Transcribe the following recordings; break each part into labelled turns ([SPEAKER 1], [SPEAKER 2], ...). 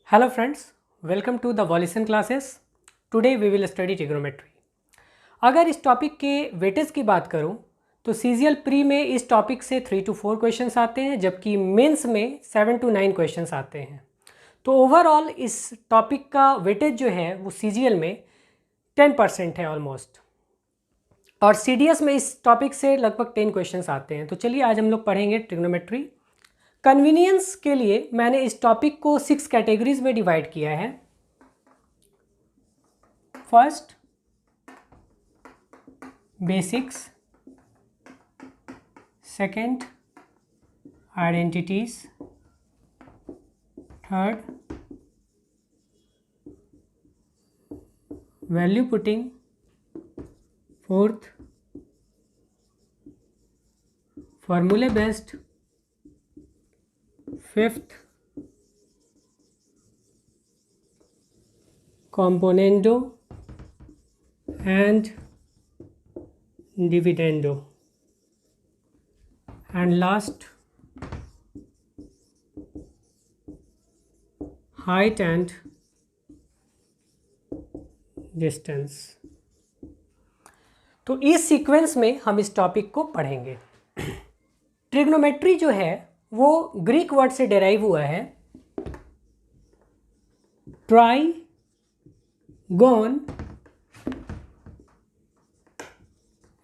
[SPEAKER 1] Hello friends, welcome to the Volition classes. Today we will study trigonometry. अगर इस topic के weightage की बात करूं तो सीजीएल प्री में इस टॉपिक से 3 to 4 क्वेश्चंस आते हैं, जबकि मेंस में 7 to 9 क्वेश्चंस आते हैं। तो ओवरऑल इस टॉपिक का वेटेज जो है वो सीजीएल में 10% है ऑलमोस्ट, और सीडीएस में इस टॉपिक से लगभग 10 क्वेश्चंस आते हैं। तो चलिए आज हम लोग पढ़ेंगे ट्रिग्नोमेट्री। कन्वीनियंस के लिए मैंने इस टॉपिक को 6 कैटेगरीज में डिवाइड किया है। First, basics. Second, identities. Third, value putting. Fourth, फॉर्मूले based. Fifth, componendo and dividendo, and last, height and distance। तो इस सीक्वेंस में हम इस टॉपिक को पढ़ेंगे। ट्रिग्नोमेट्री जो है वो ग्रीक वर्ड से डेराइव हुआ है, ट्राइगोन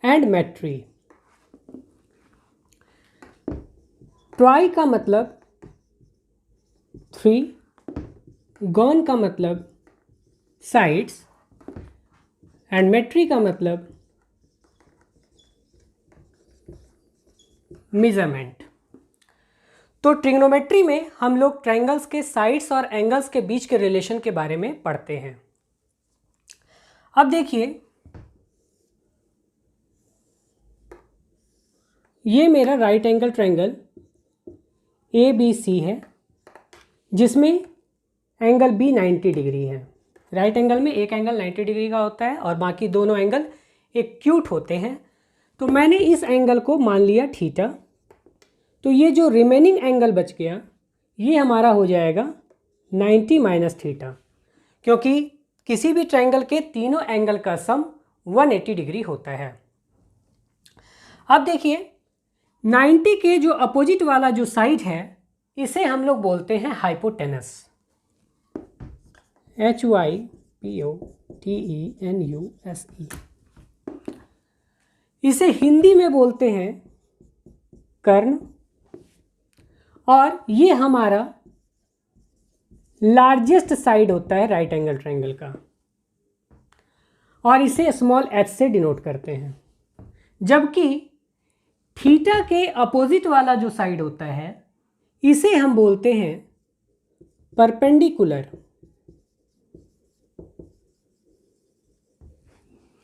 [SPEAKER 1] एंड मेट्री। ट्राई का मतलब 3, गॉन का मतलब साइड्स, एंड मेट्री का मतलब मेजरमेंट। तो ट्रिग्नोमेट्री में हम लोग ट्रायंगल्स के साइड्स और एंगल्स के बीच के रिलेशन के बारे में पढ़ते हैं। अब देखिए, ये मेरा राइट एंगल ट्रायंगल ABC है, जिसमें एंगल B 90 डिग्री है। राइट एंगल में एक एंगल 90 डिग्री का होता है और बाकी दोनों एंगल एक्यूट होते हैं। तो मैंने इस एंगल को मान लिया थीटा। तो ये जो रिमेनिंग एंगल बच गया ये हमारा हो जाएगा 90 माइनस थीटा, क्योंकि किसी भी ट्रायंगल के तीनों एंगल का सम 180 डिग्री होता है। अब देखिए, 90 के जो अपोजिट वाला जो साइड है इसे हम लोग बोलते हैं हाइपोटेनस, HYPOTENUSE। इसे हिंदी में बोलते हैं कर्ण, और ये हमारा लार्जेस्ट साइड होता है राइट एंगल ट्रायंगल का, और इसे स्मॉल h से डिनोट करते हैं। जबकि थीटा के अपोजिट वाला जो साइड होता है इसे हम बोलते हैं परपेंडिकुलर,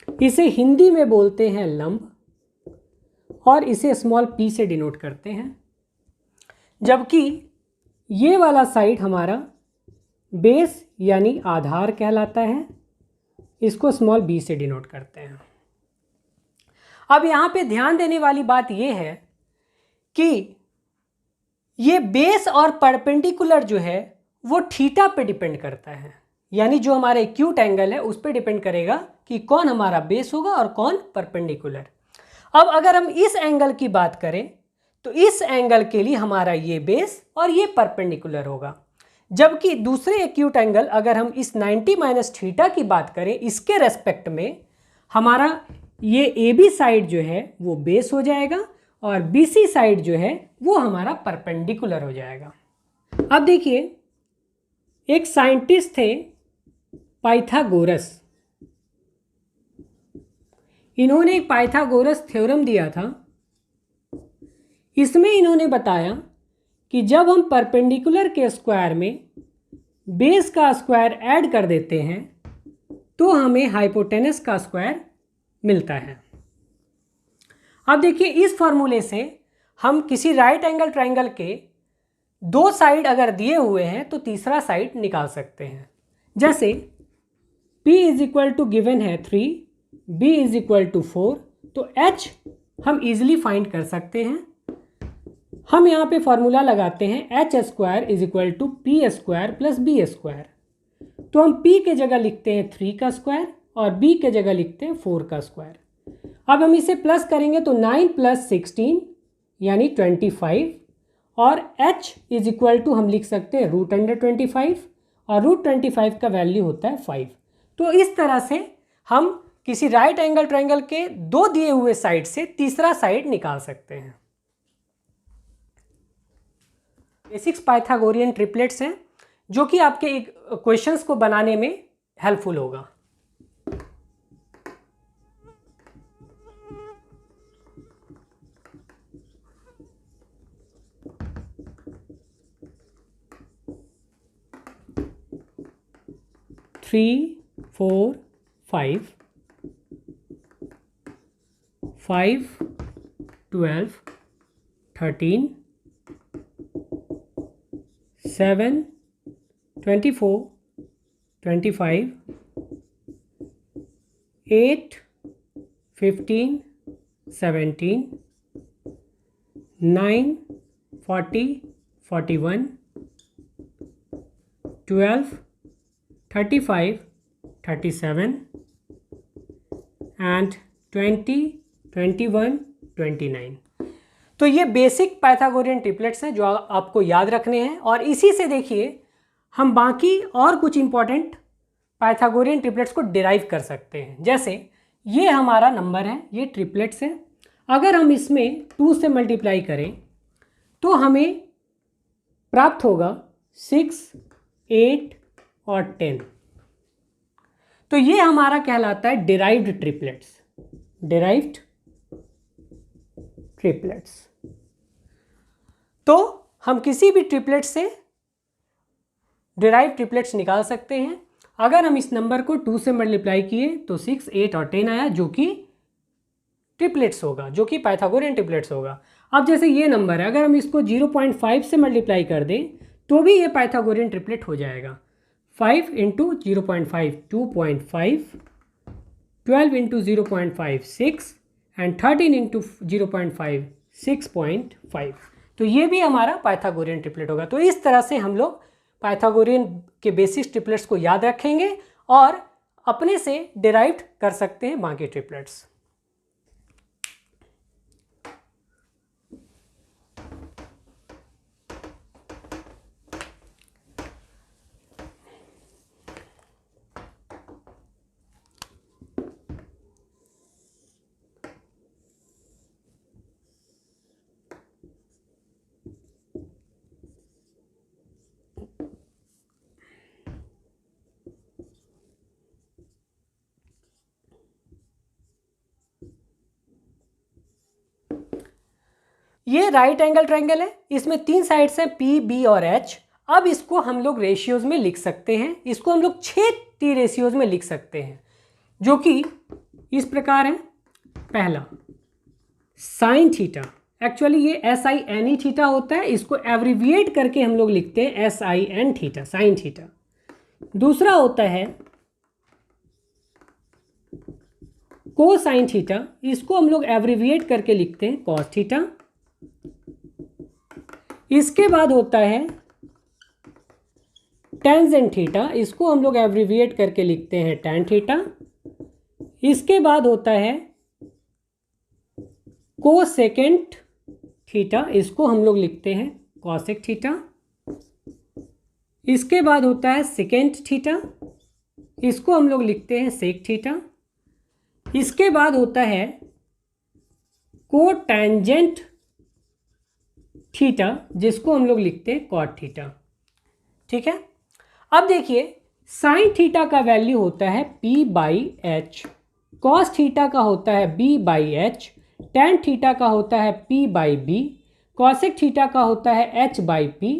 [SPEAKER 1] इसे हिंदी में बोलते हैं लंब, और इसे स्मॉल p से डिनोट करते हैं। जबकि ये वाला साइड हमारा बेस यानी आधार कहलाता है, इसको स्मॉल b से डिनोट करते हैं। अब यहाँ पे ध्यान देने वाली बात ये है कि ये बेस और परपेंडिकुलर जो है वो थीटा पे डिपेंड करता है, यानी जो हमारा एक्यूट एंगल है उस पे डिपेंड करेगा कि कौन हमारा बेस होगा और कौन परपेंडिकुलर। अब अगर हम इस एंगल की बात करें तो इस एंगल के लिए हमारा ये बेस और ये परपेंडिकुलर होगा, जबकि दूसरे एक्यूट एंगल अगर हम इस 90 माइनस थीटा की बात करें इसके रेस्पेक्ट में, हमारा ये AB साइड जो है वो बेस हो जाएगा और BC साइड जो है वो हमारा परपेंडिकुलर हो जाएगा। अब देखिए, एक साइंटिस्ट थे पाइथागोरस। इन्होंने एक पाइथागोरस थ्योरम दिया था। इसमें इन्होंने बताया कि जब हम परपेंडिकुलर के स्क्वायर में बेस का स्क्वायर ऐड कर देते हैं तो हमें हाइपोटेनस का स्क्वायर मिलता है। अब देखिए, इस फॉर्मूले से हम किसी राइट एंगल ट्रायंगल के दो साइड अगर दिए हुए हैं तो तीसरा साइड निकाल सकते हैं। जैसे P is equal to given है 3, B इज इक्वल टू 4, तो H हम इजीली फाइंड कर सकते हैं। हम यहाँ पे फॉर्मूला लगाते हैं H square is equal to P square plus B square. तो हम p के जगह लिखते हैं 3 का स्क्वायर और b के जगह लिखते हैं 4 का स्क्वायर। अब हम इसे प्लस करेंगे तो 9 + 16 यानी 25 और h इज इक्वल टू हम लिख सकते हैं √25 और √25 का वैल्यू होता है 5। तो इस तरह से हम किसी राइट एंगल ट्रायंगल के दो दिए हुए साइड से तीसरा साइड निकाल सकते हैं। बेसिक्स पाइथागोरियन ट्रिपलेट्स हैं जो कि आपके क्वेश्चंस को बनाने में हेल्पफुल होगा। Three 4 5 5 12 13 7 24 25 8 15 17 9 40 41 12 35 37 and 20 21 29। तो ये बेसिक पाइथागोरियन ट्रिपलेट्स हैं जो आपको याद रखने हैं और इसी से देखिए हम बाकी और कुछ इंपॉर्टेंट पाइथागोरियन ट्रिपलेट्स को डिराइव कर सकते हैं। जैसे ये हमारा नंबर है, ये ट्रिपलेट्स है, अगर हम इसमें 2 से मल्टीप्लाई करें तो हमें प्राप्त होगा 6 8 और 10। तो ये हमारा कहलाता है डिराइव्ड ट्रिपलेट्स, डिराइव्ड ट्रिपलेट्स। तो हम किसी भी ट्रिपलेट से डिराइव्ड ट्रिपलेट्स निकाल सकते हैं। अगर हम इस नंबर को 2 से मल्टीप्लाई किए तो 6 8 और 10 आया जो कि ट्रिपलेट्स होगा, जो कि पाइथागोरियन ट्रिपलेट्स होगा। अब जैसे ये नंबर है, अगर हम इसको 0.5 से मल्टीप्लाई कर दें तो भी ये पाइथागोरियन ट्रिपलेट हो जाएगा। 5 × 0.5 2.5, 12 × 0.5 6 एंड 13 × 0.5 6.5। तो ये भी हमारा पाइथागोरियन ट्रिपलेट होगा। तो इस तरह से हम लोग पाइथागोरियन के बेसिक ट्रिपलेट्स को याद रखेंगे और अपने से डिराइव कर सकते हैं बाकी ट्रिपलेट्स। ये राइट एंगल ट्रायंगल है, इसमें 3 साइड्स हैं P, B और H। अब इसको हम लोग रेशियोज में लिख सकते हैं, इसको हम लोग 6 T रेशियोज में लिख सकते हैं जो कि इस प्रकार है। पहला साइन थीटा, एक्चुअली ये SINE थीटा होता है, इसको एब्रिविएट करके हम लोग लिखते हैं SIN थीटा, साइन थीटा। दूसरा होता है कोसाइन थीटा, इसको हम लोग एब्रिविएट करके लिखते हैं कॉस थीटा। इसके बाद होता है टेंजेंट थीटा, इसको हम लोग एब्रिविएट करके लिखते हैं टैन थीटा। इसके बाद होता है कोसेकेंट थीटा, इसको हम लोग लिखते हैं कॉसेक थीटा। इसके बाद होता है सेकेंट थीटा, इसको हम लोग लिखते हैं सेक थीटा। इसके बाद होता है कोटेंजेंट थीटा, जिसको हम लोग लिखते हैं कॉट थीटा। ठीक है, अब देखिए साइन थीटा का वैल्यू होता है P/H, कॉस थीटा का होता है B/H, टैन थीटा का होता है P/B, कॉसेक थीटा का होता है H/P,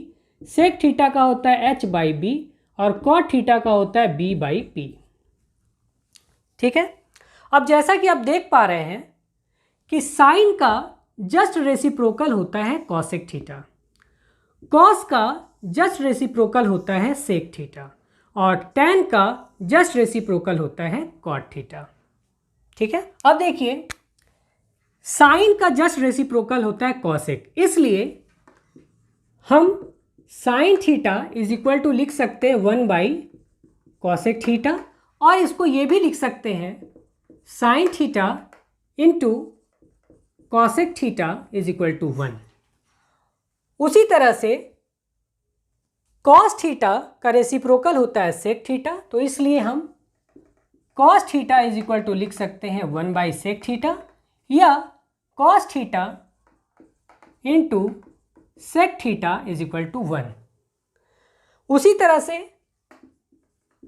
[SPEAKER 1] सेक थीटा का होता है H/B और कॉट थीटा का होता है B/P। ठीक है, अब जैसा कि आप देख पा रहे हैं कि साइन का जस्ट रेसिप्रोकल होता है कॉसेक थीटा, कॉस का जस्ट रेसिप्रोकल होता है सेक थीटा और टैन का जस्ट रेसिप्रोकल होता है कॉट थीटा। ठीक है, अब देखिए साइन का जस्ट रेसिप्रोकल होता है कॉसेक, इसलिए हम sine theta is equal to लिख सकते हैं 1/cosec थीटा, और इसको ये भी लिख सकते हैं sine theta into cosec theta is equal to 1। उसी तरह से कॉस थीटा का रेसिप्रोकल होता है सेक थीटा, तो इसलिए हम cos theta is equal to लिख सकते हैं 1/sec थीटा, या cos theta into sec theta is equal to 1। उसी तरह से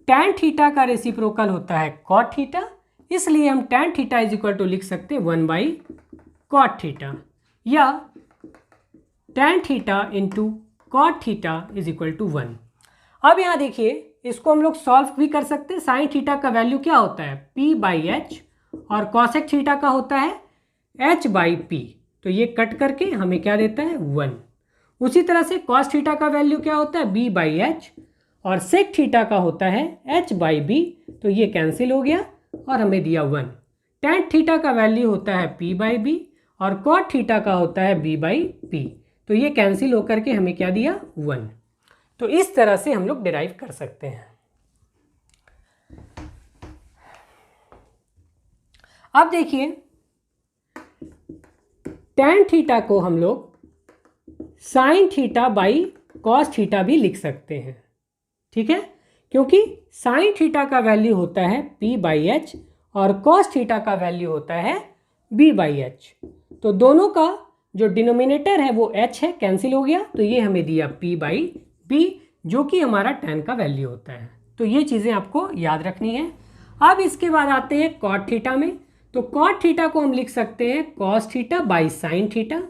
[SPEAKER 1] tan थीटा का रेसिप्रोकल होता है cot थीटा, इसलिए हम tan theta is equal to लिख सकते हैं 1/cot थीटा, या tan theta into cot theta is equal to 1। अब यहाँ देखिए, इसको हम लोग सॉल्व भी कर सकते हैं। साइन थीटा का वैल्यू क्या होता है p/h, और कॉसेक थीटा का होता है h/p, तो ये कट करके हमें क्या देता है 1। उसी तरह से cos थीटा का वैल्यू क्या होता है b/h, और sec थीटा का होता है h/b, तो ये कैंसिल हो गया और हमें दिया 1। tan थीटा का वैल्यू होता है p/b, और cot थीटा का होता है b/p, तो ये कैंसिल होकर के हमें क्या दिया 1। तो इस तरह से हम लोग डिराइव कर सकते हैं। अब देखिए, tan थीटा को हम लोग sine theta by cos theta भी लिख सकते हैं, ठीक है, क्योंकि साइन थीटा का वैल्यू होता है p/h और कॉस थीटा का वैल्यू होता है b/h, तो दोनों का जो डिनोमिनेटर है वो h है, कैंसिल हो गया, तो ये हमें दिया p/b, जो कि हमारा tan का वैल्यू होता है। तो ये चीज़ें आपको याद रखनी है। अब इसके बाद आते हैं कॉट थीटा में, तो कॉट थीटा को हम लिख सकते हैं cos theta by sine theta,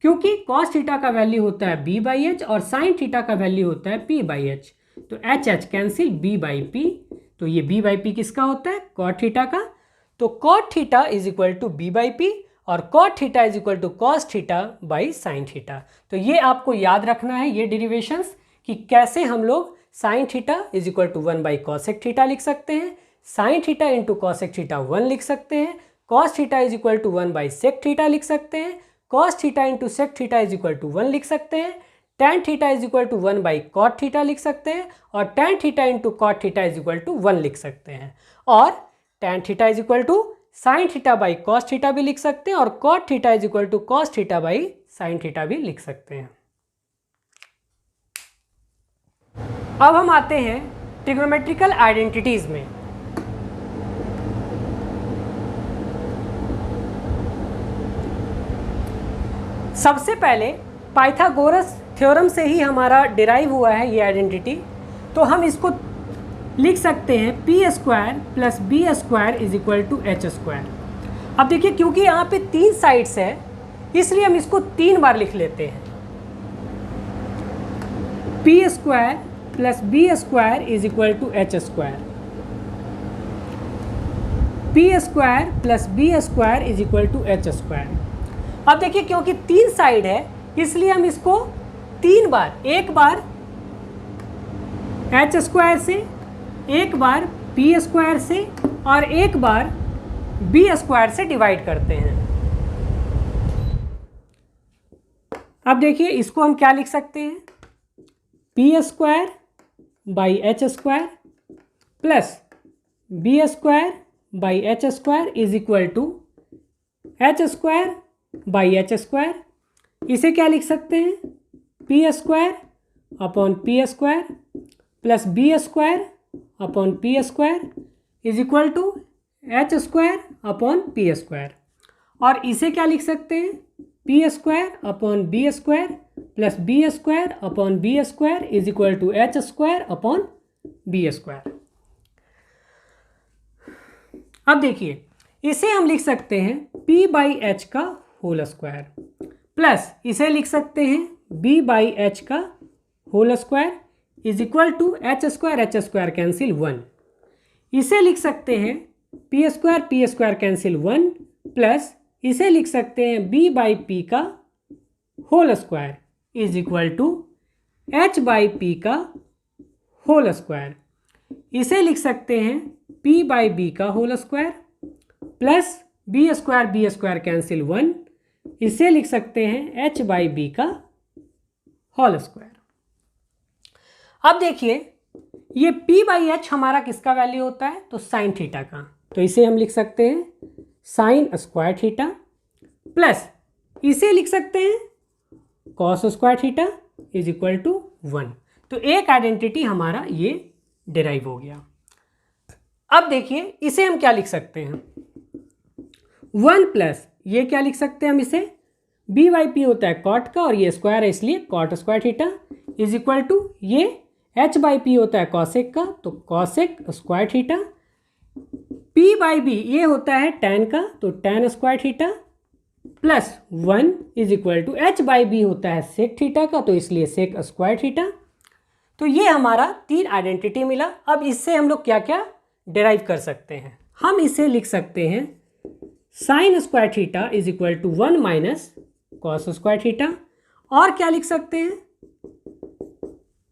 [SPEAKER 1] क्योंकि कॉस थीटा का वैल्यू होता है b/h और साइन थीटा का वैल्यू होता है p/h, तो h कैंसिल, b/p, तो ये b/p किसका होता है कॉट थीटा का, तो cot theta is equal to b/p और cot theta is equal to cos theta by sine theta. तो ये आपको याद रखना है, ये डेरिवेशंस, कि कैसे हम लोग sine theta is equal to 1/cosec theta लिख सकते हैं, sine theta into cosec theta 1 लिख सकते हैं, cos theta is equal to 1/sec theta लिख सकते हैं, cos theta into sec theta is equal to 1 लिख सकते हैं, tan theta is equal to 1/cot theta लिख सकते हैं, और tan theta into cot theta is equal to 1 लिख सकते हैं, और tan theta is equal to sine theta by cos theta भी लिख सकते हैं, और cot theta is equal to cos theta by sine theta भी लिख सकते हैं। अब हम आते हैं ट्रिग्नोमेट्रिकल आइडेंटिटीज में। सबसे पहले पाइथागोरस थ्योरम से ही हमारा डिराइव हुआ है ये आइडेंटिटी, तो हम इसको लिख सकते हैं p² plus b² is equal to h²। अब देखिए, क्योंकि यहाँ पे 3 साइड्स है, इसलिए हम इसको 3 बार लिख लेते हैं। p² plus b² is equal to h², p² plus b² is equal to h²। अब देखिए, क्योंकि 3 साइड है, इसलिए हम इसको 3 बार, एक बार h² से, एक बार p² से, और एक बार b² से डिवाइड करते हैं। अब देखिए, इसको हम क्या लिख सकते हैं, p² by h² plus b² by h² is equal to h² by h²। इसे क्या लिख सकते हैं, p² upon p² plus b² upon p² is equal to h² upon p², और इसे क्या लिख सकते हैं, p² upon b² plus b² upon b² is equal to h² upon b²। अब देखिए, इसे हम लिख सकते हैं p/h का होल स्क्वायर, प्लस इसे लिख सकते हैं b/h का whole square is equal to h² cancel 1। इसे लिख सकते हैं p² कैंसिल 1, प्लस इसे लिख सकते हैं b/p का whole square is equal to h/p का होल स्क्वायर। इसे लिख सकते हैं p/b का whole square, plus b² cancel 1, इसे लिख सकते हैं h/b का होल स्क्वायर। अब देखिए ये p/h हमारा किसका वैल्यू होता है, तो साइन थीटा का, तो इसे हम लिख सकते हैं साइन स्क्वायर थीटा प्लस इसे लिख सकते हैं cos square theta is equal to 1। तो एक आइडेंटिटी हमारा ये डिराइव हो गया। अब देखिए इसे हम क्या लिख सकते हैं, 1 प्लस ये क्या लिख सकते हैं हम इसे, b/p होता है कॉट का और ये स्क्वायर है इसलिए cot square theta is equal to ये h/p होता है कॉसेक का तो कॉसेक स्क्वायर थीटा, p/b ये होता है tan का तो tan square theta plus 1 is equal to h/b होता है सेक थीटा का तो इसलिए सेक स्क्वायर थीटा। तो ये हमारा 3 आइडेंटिटी मिला। अब इससे हम लोग क्या क्या डिराइव कर सकते हैं, हम इसे लिख सकते हैं sine square theta is equal to 1 minus cos square theta, और क्या लिख सकते हैं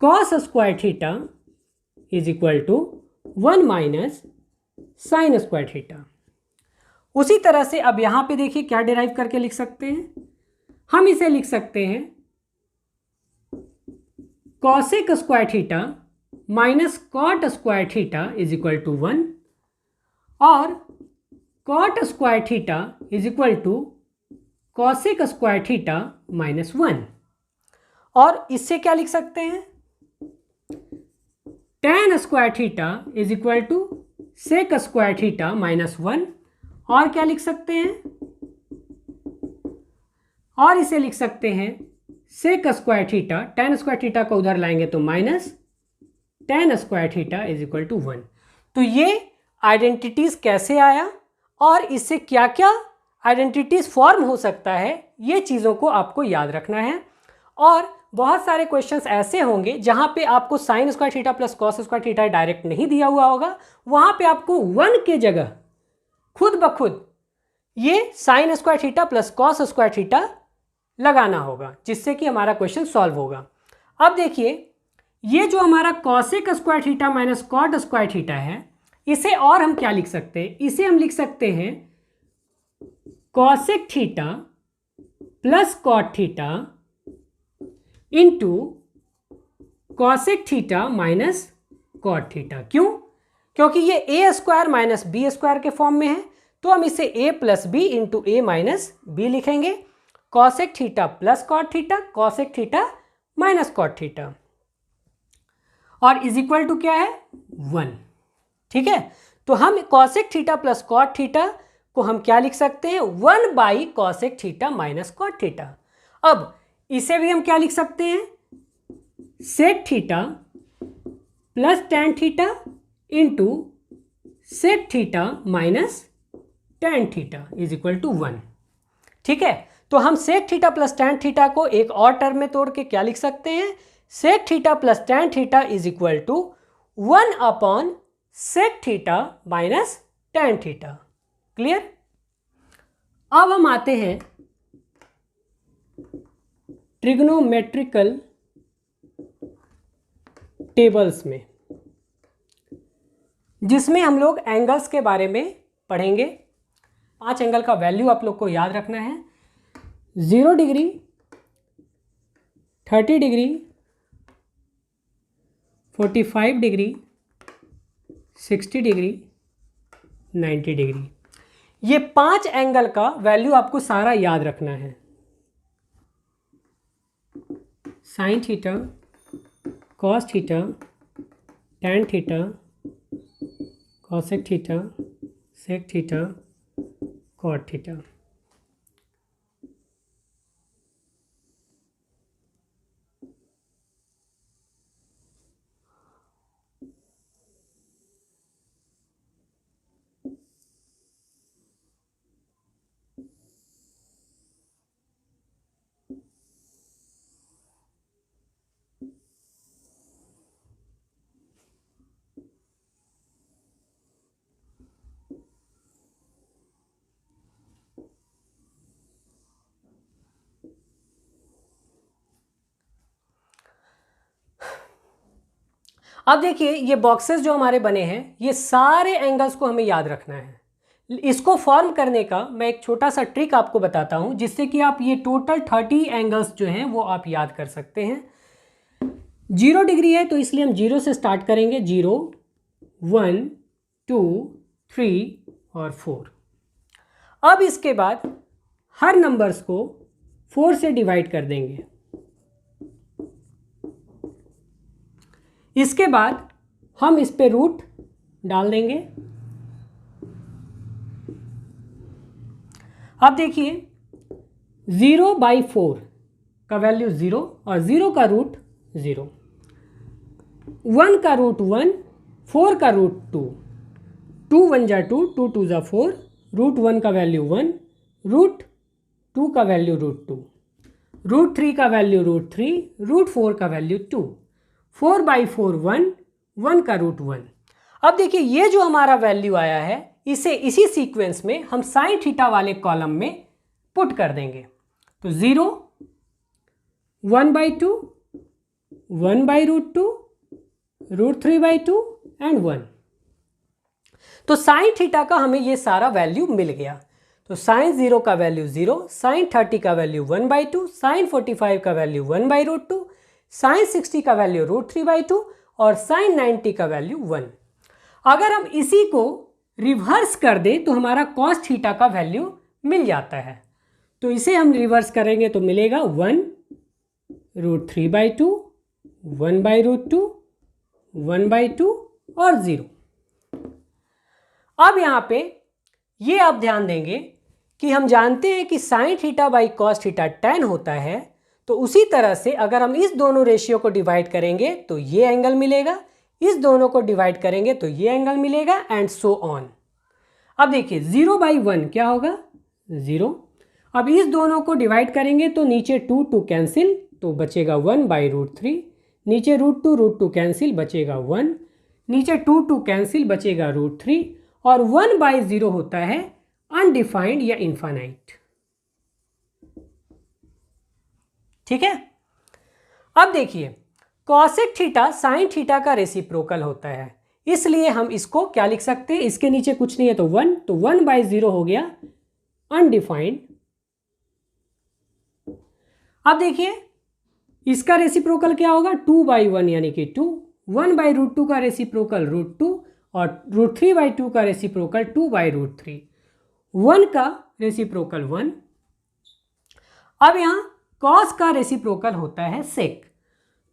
[SPEAKER 1] cos square theta is equal to 1 minus sine square theta. उसी तरह से अब यहां पे देखिए क्या डिराइव करके लिख सकते हैं, हम इसे लिख सकते हैं cosec square theta minus cot square theta is equal to 1 और cot square theta is equal to cosec square theta minus 1। और इससे क्या लिख सकते हैं tan square theta is equal to sec square theta minus 1, और क्या लिख सकते हैं, और इसे लिख सकते हैं sec square theta, tan square theta को उधर लाएंगे तो minus tan square theta is equal to 1। तो ये आइडेंटिटीज कैसे आया और इससे क्या क्या आइडेंटिटीज फॉर्म हो सकता है, ये चीज़ों को आपको याद रखना है। और बहुत सारे क्वेश्चंस ऐसे होंगे जहां पे आपको sign square theta plus cos square theta direct नहीं दिया हुआ होगा, वहां पे आपको 1 के जगह खुद ब खुद ये sign square theta plus cos square theta लगाना होगा, जिससे कि हमारा क्वेश्चन सॉल्व होगा। अब देखिए ये जो हमारा cosec square theta minus cot square theta है, इसे और हम क्या लिख सकते हैं, इसे हम लिख सकते हैं cosec theta plus cot theta into cosec theta minus cot theta. क्यों, क्योंकि ये a square minus b square के फॉर्म में है, तो हम इसे a plus b into a minus b लिखेंगे, cosec theta plus cot theta cosec theta minus cot theta, और इज इक्वल टू क्या है 1। ठीक है, तो हम cosec theta plus cot theta को हम क्या लिख सकते हैं 1 by cosec theta minus cot theta. अब इसे भी हम क्या लिख सकते हैं sec theta plus tan theta into sec theta minus tan theta is equal to 1। ठीक है, तो हम sec theta plus tan theta को एक और टर्म में तोड़ के क्या लिख सकते हैं sec theta plus tan theta is equal to 1 upon sec theta minus tan theta. Clear. अब हम आते हैं ट्रिग्नोमेट्रिकल टेबल्स में, जिसमें हम लोग एंगल्स के बारे में पढ़ेंगे। 5 एंगल का वैल्यू आप लोग को याद रखना है, 0 degree, 30 degree, 45 degree, 60 degree, 90 degree. ये 5 एंगल का वैल्यू आपको सारा याद रखना है। Sine theta, cos theta, tan theta, cosec theta, sec theta, cot theta. अब देखिए ये बॉक्सेस जो हमारे बने हैं, ये सारे एंगल्स को हमें याद रखना है, इसको फॉर्म करने का मैं एक छोटा सा ट्रिक आपको बताता हूं, जिससे कि आप ये टोटल 30 एंगल्स जो हैं वो आप याद कर सकते हैं। 0 डिग्री है तो इसलिए हम 0 से स्टार्ट करेंगे। 0, 1, 2, 3 और 4। अब इसके बाद हर नंबर्स को 4 से डिवाइड कर देंगे। इसके बाद हम इस पे रूट डाल देंगे। अब देखिए 0/4 का वैल्यू 0 और 0 का रूट 0, 1 का रूट 1, 4 का रूट 2, 2 1 जा 2, 2 2 जा 4, रूट 1 का वैल्यू 1, रूट 2 का वैल्यू रूट 2, रूट 3 का वैल्यू रूट 3, रूट 4 का वैल्यू 2, 4/4 1, 1 का रूट 1। अब देखिए ये जो हमारा वैल्यू आया है इसे इसी सीक्वेंस में हम साइन थीटा वाले कॉलम में पुट कर देंगे। तो 0, 1/2, 1/√2, √3/2 एंड 1। तो साइन थीटा का हमें ये सारा वैल्यू मिल गया। तो साइन 0 का वैल्यू 0, साइन 30 का वैल्यू 1/2, साइन 45 का वैल्यू 1/√2, साइन 60 का वैल्यू √3/2 और साइन 90 का वैल्यू 1। अगर हम इसी को रिवर्स कर दें तो हमारा कॉस थीटा का वैल्यू मिल जाता है। तो इसे हम रिवर्स करेंगे तो मिलेगा 1 √3/2, 1/√2, 1/2 और 0। अब यहाँ पे ये आप ध्यान देंगे कि हम जानते हैं कि sign theta by cos theta tan होता है। तो उसी तरह से अगर हम इस दोनों रेशियो को डिवाइड करेंगे तो ये एंगल मिलेगा, इस दोनों को डिवाइड करेंगे तो ये एंगल मिलेगा एंड सो ऑन। अब देखिए 0/1 क्या होगा 0। अब इस दोनों को डिवाइड करेंगे तो नीचे 2 कैंसिल तो बचेगा 1/√3, नीचे √2 कैंसिल बचेगा 1, नीचे 2 कैंसिल बचेगा √3 और 1/0 होता है अनडिफाइंड या इनफाइनाइट। ठीक है। अब देखिए कॉसेक थीटा साइन थीटा का रेसिप्रोकल होता है, इसलिए हम इसको क्या लिख सकते हैं, इसके नीचे कुछ नहीं है तो 1, तो 1/0 हो गया अनडिफाइंड। अब देखिए इसका रेसिप्रोकल क्या होगा 2/1 यानी कि 2, 1/√2 का रेसिप्रोकल √2 और √3/2 का रेसिप्रोकल 2/√3, 1 का रेसिप्रोकल 1। अब यहाँ कॉस का रेसिप्रोकल होता है सेक,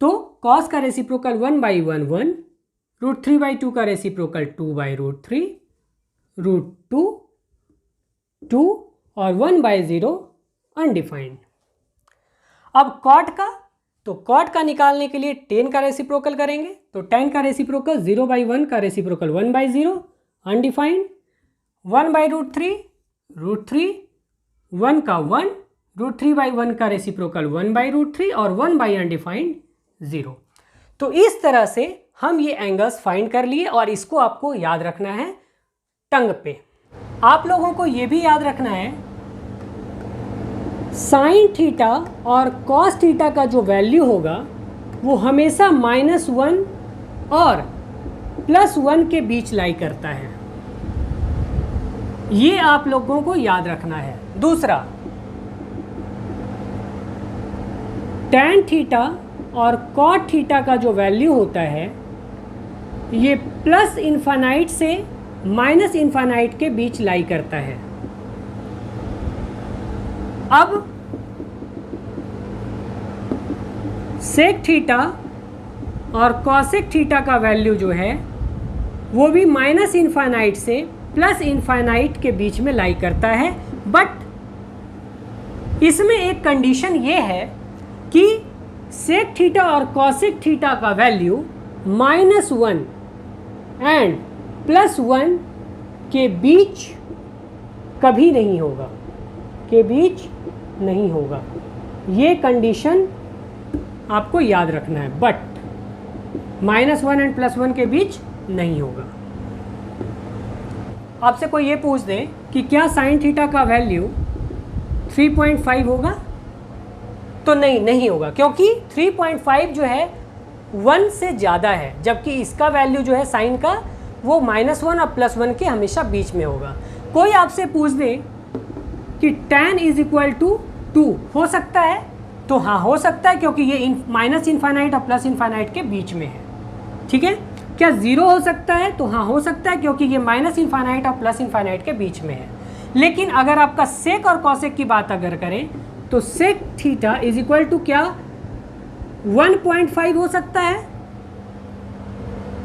[SPEAKER 1] तो कॉस का रेसिप्रोकल 1/1 1, √3/2 का रेसिप्रोकल 2/√3, √2 2 और 1/0 अनडिफाइंड। अब कॉट का, तो कॉट का निकालने के लिए tan का रेसिप्रोकल करेंगे, तो tan का रेसिप्रोकल 0/1 का रेसिप्रोकल 1/0 अनडिफाइंड, 1/√3 √3, 1 का 1, √3/1 का रेसिप्रोकल 1/√3 और 1/अनडिफाइंड 0। तो इस तरह से हम ये एंगल्स फाइंड कर लिए और इसको आपको याद रखना है टंग पे। आप लोगों को ये भी याद रखना है साइन थीटा और कॉस थीटा का जो वैल्यू होगा वो हमेशा -1 और +1 के बीच लाई करता है, ये आप लोगों को याद रखना है। दूसरा tan थीटा और कॉट थीटा का जो वैल्यू होता है ये प्लस इन्फानाइट से माइनस इन्फानाइट के बीच लाई करता है। अब सेक थीटा और कॉसेक थीटा का वैल्यू जो है वो भी माइनस इन्फानाइट से प्लस इन्फानाइट के बीच में लाई करता है, बट इसमें एक कंडीशन ये है कि सेक थीटा और कॉसेक थीटा का वैल्यू -1 एंड +1 के बीच कभी नहीं होगा, के बीच नहीं होगा। ये कंडीशन आपको याद रखना है, बट -1 एंड +1 के बीच नहीं होगा। आपसे कोई ये पूछ दे कि क्या साइन थीटा का वैल्यू 3.5 होगा, तो नहीं होगा, क्योंकि 3.5 जो है 1 से ज़्यादा है, जबकि इसका वैल्यू जो है साइन का वो -1 और +1 के हमेशा बीच में होगा। कोई आपसे पूछ दे कि tan इज इक्वल टू 2 हो सकता है, तो हाँ हो सकता है, क्योंकि ये माइनस इनफाइनाइट और प्लस इनफाइनाइट के बीच में है। ठीक है, क्या 0 हो सकता है? तो हाँ हो सकता है, क्योंकि ये माइनस इनफाइनाइट और प्लस इनफाइनाइट के बीच में है। लेकिन अगर आपका सेक और कॉसेक की बात अगर करें तो sec theta is equal to क्या 1.5 हो सकता है?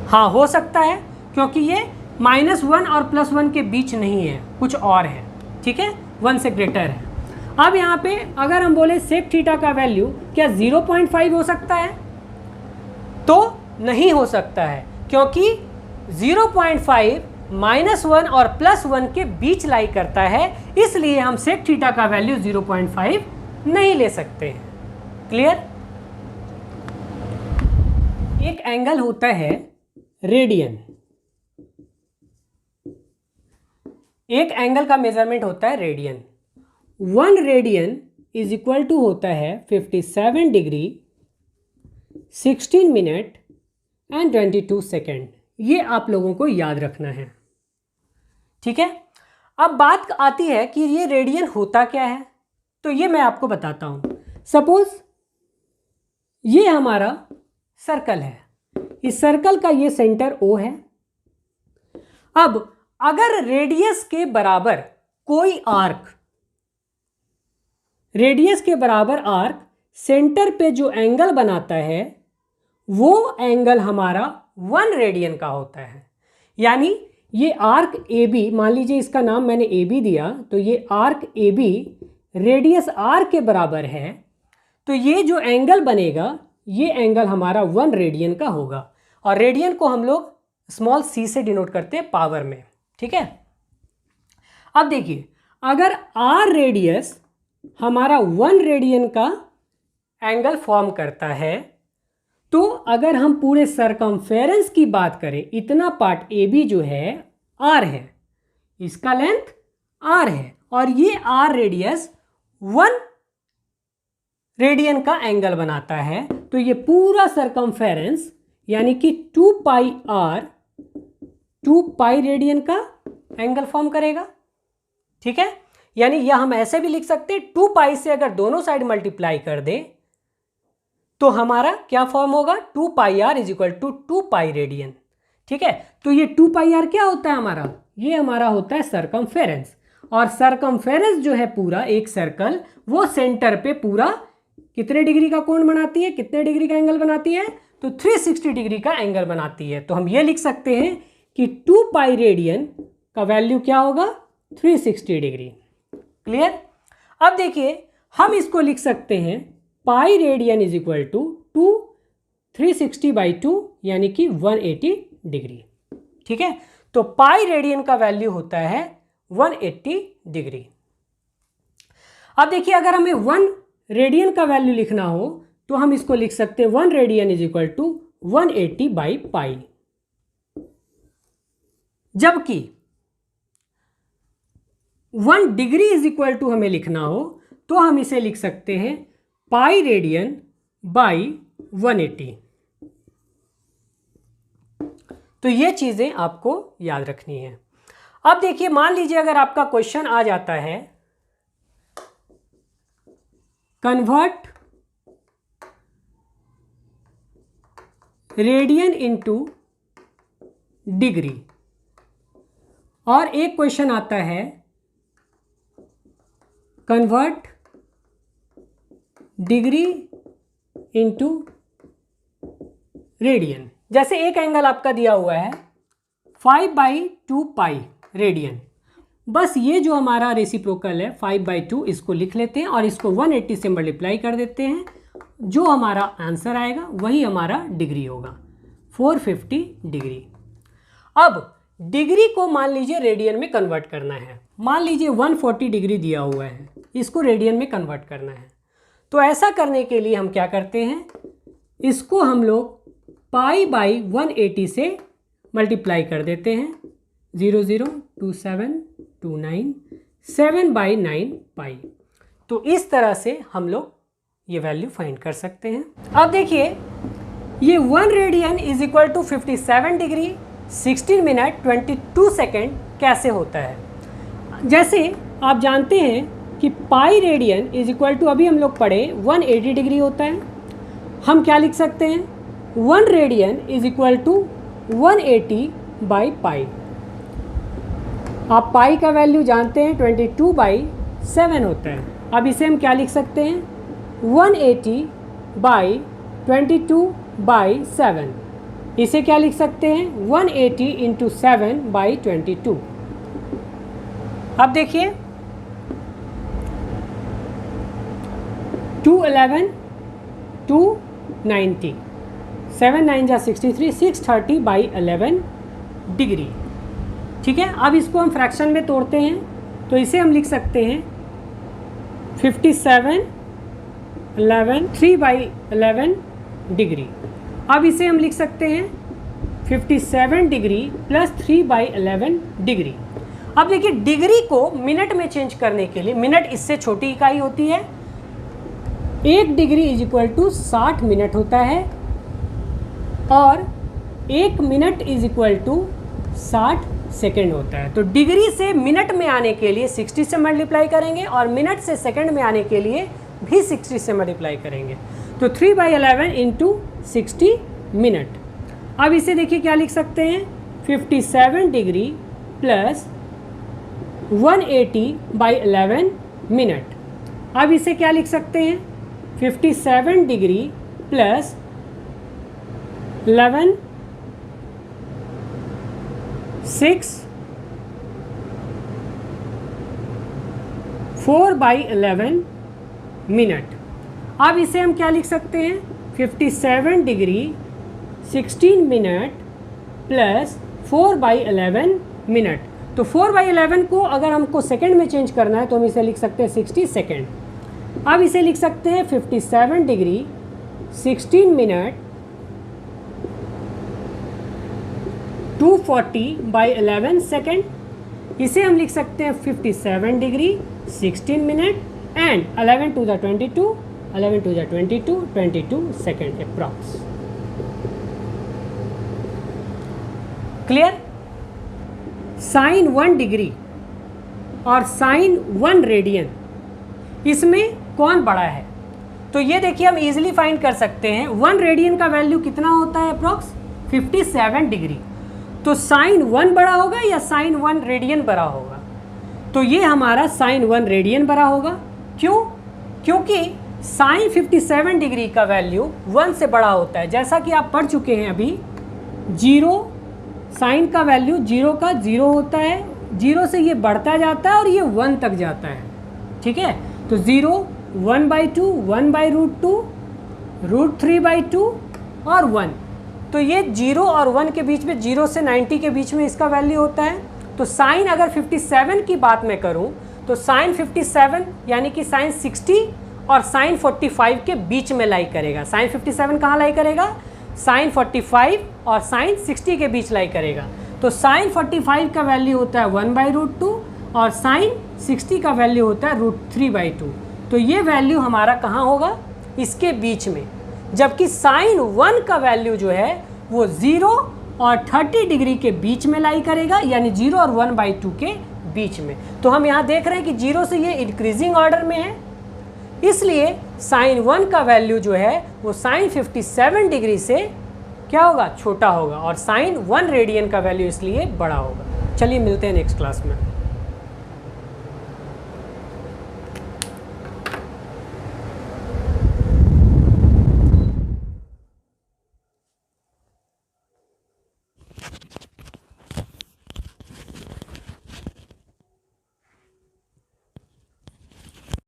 [SPEAKER 1] हाँ हो सकता है, क्योंकि ये -1 और +1 के बीच नहीं है, कुछ और है। ठीक है, 1 से ग्रेटर है। अब यहाँ पे अगर हम बोले सेक थीटा का वैल्यू क्या 0.5 हो सकता है? तो नहीं हो सकता है, क्योंकि 0.5 -1 और +1 के बीच लाई करता है, इसलिए हम सेक थीटा का वैल्यू 0.5 नहीं ले सकते हैं। क्लियर? एक एंगल होता है रेडियन, एक एंगल का मेजरमेंट होता है radian. 1 radian is equal to होता है 57 डिग्री 16 मिनट एंड 22 सेकेंड। ये आप लोगों को याद रखना है। ठीक है, अब बात आती है कि ये रेडियन होता क्या है, तो ये मैं आपको बताता हूं। सपोज ये हमारा सर्कल है, इस सर्कल का ये सेंटर O है। अब अगर रेडियस के बराबर कोई आर्क, रेडियस के बराबर आर्क सेंटर पे जो एंगल बनाता है वो एंगल हमारा 1 रेडियन का होता है। यानी ये आर्क AB, मान लीजिए इसका नाम मैंने AB दिया, तो ये आर्क AB रेडियस R के बराबर है, तो ये जो एंगल बनेगा ये एंगल हमारा 1 रेडियन का होगा। और रेडियन को हम लोग स्मॉल c से डिनोट करते हैं पावर में। ठीक है, अब देखिए अगर R रेडियस हमारा 1 रेडियन का एंगल फॉर्म करता है, तो अगर हम पूरे सरकमफेरेंस की बात करें, इतना पार्ट AB जो है R है, इसका लेंथ R है, और ये R रेडियस 1 रेडियन का एंगल बनाता है, तो ये पूरा सरकमफेरेंस यानी कि 2 पाई R 2 पाई रेडियन का एंगल फॉर्म करेगा। ठीक है, यानी यह हम ऐसे भी लिख सकते हैं, 2 पाई से अगर दोनों साइड मल्टीप्लाई कर दे तो हमारा क्या फॉर्म होगा, 2 pi R is equal to 2 pi radian. ठीक है, तो ये 2 पाई R क्या होता है हमारा, ये हमारा होता है सरकमफेरेंस। और सरकमफेरेंस जो है पूरा एक सर्कल, वो सेंटर पे पूरा कितने डिग्री का कोण बनाती है, कितने डिग्री का एंगल बनाती है, तो 360 डिग्री का एंगल बनाती है। तो हम ये लिख सकते हैं कि 2 पाई रेडियन का वैल्यू क्या होगा, 360 डिग्री। क्लियर? अब देखिए हम इसको लिख सकते हैं pi radian is equal to 360/2 यानी कि 180 डिग्री। ठीक है, तो पाई रेडियन का वैल्यू होता है 180 डिग्री। अब देखिए अगर हमें 1 रेडियन का वैल्यू लिखना हो तो हम इसको लिख सकते हैं 1 रेडियन इज इक्वल टू 180/पाई। जबकि 1 डिग्री इज इक्वल टू हमें लिखना हो तो हम इसे लिख सकते हैं पाई रेडियन बाई 180। तो ये चीजें आपको याद रखनी है। अब देखिए मान लीजिए अगर आपका क्वेश्चन आ जाता है कन्वर्ट रेडियन इनटू डिग्री, और एक क्वेश्चन आता है कन्वर्ट डिग्री इनटू रेडियन। जैसे एक एंगल आपका दिया हुआ है 5/2 पाई रेडियन, बस ये जो हमारा रेसिप्रोकल है 5/2 इसको लिख लेते हैं और इसको 180 से मल्टीप्लाई कर देते हैं, जो हमारा आंसर आएगा वही हमारा डिग्री होगा, 450 डिग्री। अब डिग्री को मान लीजिए रेडियन में कन्वर्ट करना है, मान लीजिए 140 डिग्री दिया हुआ है, इसको रेडियन में कन्वर्ट करना है। तो ऐसा करने के लिए हम क्या करते हैं, इसको हम लोग पाई 180 से मल्टीप्लाई कर देते हैं, 0.02729 7/9 पाई। तो इस तरह से हम लोग ये वैल्यू फाइंड कर सकते हैं। अब देखिए ये 1 radian is equal to 57 degree 16 minute 22 second कैसे होता है। जैसे आप जानते हैं कि pi radian is equal to, अभी हम लोग पढ़े 180 डिग्री होता है। हम क्या लिख सकते हैं, 1 radian is equal to 180 by pi. आप पाई का वैल्यू जानते हैं 22/7 होता है। अब इसे हम क्या लिख सकते हैं, 180 बाई 22/7। इसे क्या लिख सकते हैं, 180 इंटू 7/22। अब देखिए 211 290, 7 9 जा 63, 630/11 डिग्री। ठीक है, अब इसको हम फ्रैक्शन में तोड़ते हैं तो इसे हम लिख सकते हैं 57 11 3/11 डिग्री। अब इसे हम लिख सकते हैं 57 डिग्री प्लस 3/11 डिग्री। अब देखिए डिग्री को मिनट में चेंज करने के लिए, मिनट इससे छोटी इकाई होती है, 1 degree is equal to 60 minute होता है और 1 minute is equal to 60 second होता है। तो डिग्री से मिनट में आने के लिए 60 से मल्टीप्लाई करेंगे और मिनट से सेकेंड में आने के लिए भी 60 से मल्टीप्लाई करेंगे। तो 3/11 इंटू 60 मिनट। अब इसे देखिए क्या लिख सकते हैं, 57 डिग्री प्लस 180/11 मिनट। अब इसे क्या लिख सकते हैं, 57 डिग्री प्लस 11 6 4/11 मिनट। अब इसे हम क्या लिख सकते हैं, 57 डिग्री 16 मिनट प्लस 4/11 मिनट। तो 4/11 को अगर हमको सेकंड में चेंज करना है तो हम इसे लिख सकते हैं 60 सेकेंड। अब इसे लिख सकते हैं 57 डिग्री 16 मिनट 240/11 सेकेंड। इसे हम लिख सकते हैं 57 degree 16 minute and 11 to the 22, 11 to the 22, 22 second approx. Clear? Sine 1 degree और साइन 1 रेडियन, इसमें कौन बड़ा है? तो ये देखिए हम इजीली फाइंड कर सकते हैं। 1 रेडियन का वैल्यू कितना होता है अप्रॉक्स, 57 डिग्री। तो साइन 1 बड़ा होगा या साइन 1 रेडियन बड़ा होगा? तो ये हमारा साइन 1 रेडियन बड़ा होगा। क्यों? क्योंकि साइन 57 डिग्री का वैल्यू 1 से बड़ा होता है। जैसा कि आप पढ़ चुके हैं अभी, 0 साइन का वैल्यू 0 का 0 होता है, 0 से ये बढ़ता जाता है और ये 1 तक जाता है। ठीक है, तो 0 1/2, 1/√2, √3/2 और 1। तो ये 0 और 1 के बीच में, 0 से 90 के बीच में इसका वैल्यू होता है। तो साइन अगर 57 की बात मैं करूं तो साइन 57 यानी कि साइन 60 और साइन 45 के बीच में लाई करेगा। साइन 57 कहाँ लाई करेगा, साइन 45 और साइन 60 के बीच लाई करेगा। तो साइन 45 का वैल्यू होता है 1/√2 और साइन 60 का वैल्यू होता है √3/2। तो ये वैल्यू हमारा कहाँ होगा, इसके बीच में। जबकि साइन 1 का वैल्यू जो है वो 0 और 30 डिग्री के बीच में लाई करेगा, यानी 0 और 1/2 के बीच में। तो हम यहाँ देख रहे हैं कि 0 से ये इंक्रीजिंग ऑर्डर में है, इसलिए साइन 1 का वैल्यू जो है वो साइन 57 डिग्री से क्या होगा, छोटा होगा, और साइन 1 रेडियन का वैल्यू इसलिए बड़ा होगा। चलिए मिलते हैं नेक्स्ट क्लास में।